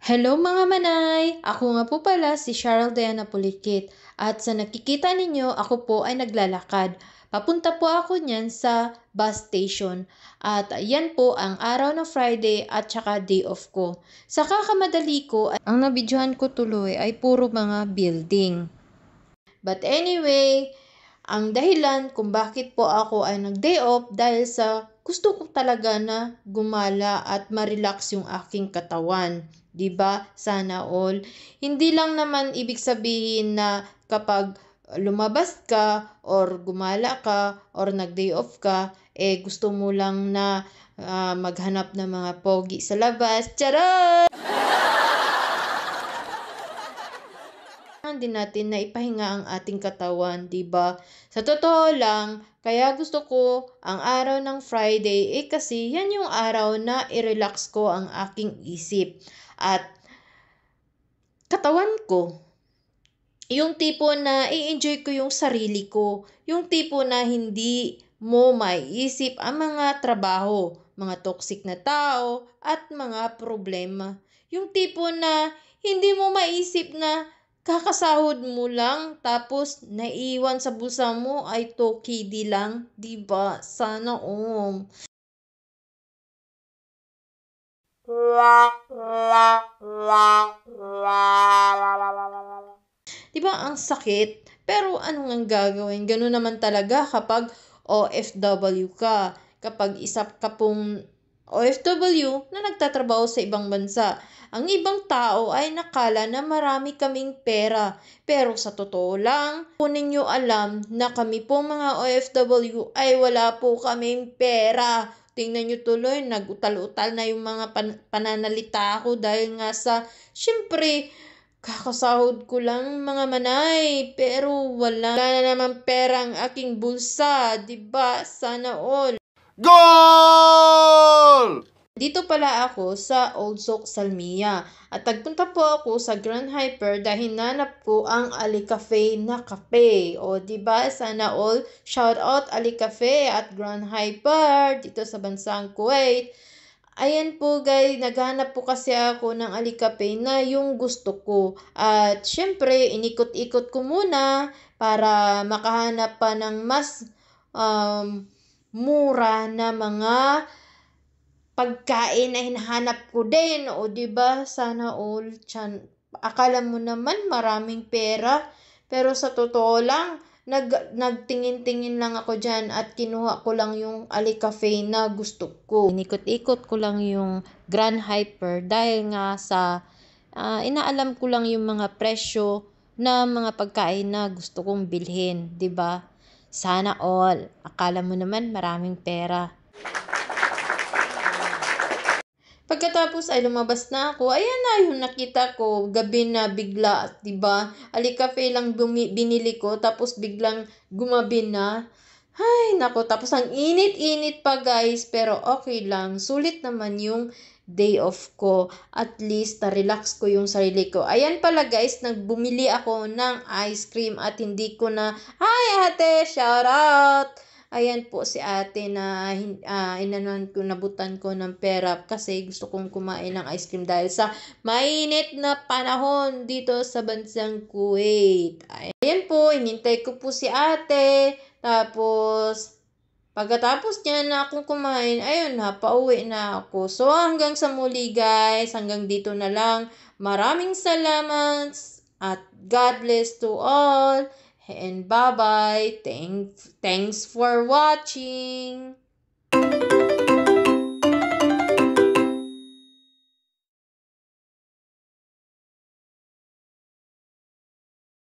Hello mga manay! Ako nga po pala si Cheryl Diana Pulikit at sa nakikita ninyo ako po ay naglalakad. Papunta po ako niyan sa bus station at yan po ang araw ng Friday at saka day off ko. Sa kakamadali ko, ang nabidyohan ko tuloy ay puro mga building. But anyway, ang dahilan kung bakit po ako ay nag-day off dahil sa gusto ko talaga na gumala at ma-relax yung aking katawan. 'Di ba? Sana all. Hindi lang naman ibig sabihin na kapag lumabas ka or gumala ka or nag-day off ka, gusto mo lang na maghanap ng mga pogi sa labas. Charot! Din natin na ipahinga ang ating katawan, 'di ba? Sa totoo lang, kaya gusto ko ang araw ng Friday kasi yan yung araw na i-relax ko ang aking isip at katawan ko. Yung tipo na i-enjoy ko yung sarili ko, yung tipo na hindi mo maiisip ang mga trabaho, mga toxic na tao at mga problema. Yung tipo na hindi mo maisip na kakasahod mo lang tapos naiwan sa bulsa mo ay 2KD lang, 'di ba? Sana all. 'Di ba ang sakit? Pero ano ngang gagawin? Gano'n naman talaga kapag OFW ka. Kapag isa ka pong OFW na nagtatrabaho sa ibang bansa. Ang ibang tao ay nakala na marami kaming pera. Pero sa totoo lang, po ninyo alam na kami po mga OFW ay wala po kaming pera. Tingnan nyo tuloy, nag-utal-utal na yung mga pananalita ko dahil nga sa, syempre, kakasahod ko lang mga manay, pero wala na naman pera ang aking bulsa, 'di ba? Sana all. Goal! Dito pala ako sa Old Souk Salmia at nagpunta po ako sa Grand Hyper dahil nanap ko ang Ali Cafe na kape. O 'di ba? Sana all, shout out Ali Cafe at Grand Hyper dito sa bansang Kuwait. Ayan po guys, naghanap po kasi ako ng Ali Cafe na yung gusto ko. At syempre, inikot-ikot ko muna para makahanap pa ng mas mura na mga pagkain na hinahanap ko din. O 'di ba? Sana all. Akala mo naman maraming pera, pero sa totoo lang nagtingin-tingin lang ako diyan at kinuha ko lang yung Ali Cafe na gusto ko. Inikot-ikot ko lang yung Grand Hyper dahil nga sa inaalam ko lang yung mga presyo na mga pagkain na gusto kong bilhin, 'di ba? Sana all. Akala mo naman maraming pera. Pagkatapos ay lumabas na ako, ayan na yung nakita ko, gabi na bigla, 'di ba? Ali Cafe lang binili ko tapos biglang gumabi na. Ay, nako, tapos ang init-init pa guys, pero okay lang. Sulit naman yung day off ko. At least na-relax ko yung sarili ko. Ayan pala guys, nagbumili ako ng ice cream at hindi ko na, hi ate, shout out! Ayan po si ate na nabutan ko ng pera kasi gusto kong kumain ng ice cream dahil sa mainit na panahon dito sa bansang Kuwait. Ayan po, hinintay ko po si ate. Tapos, pagkatapos niya na akong kumain, ayun na, pauwi na ako. So, hanggang sa muli guys, hanggang dito na lang. Maraming salamat at God bless to all. And bye-bye. Thanks for watching.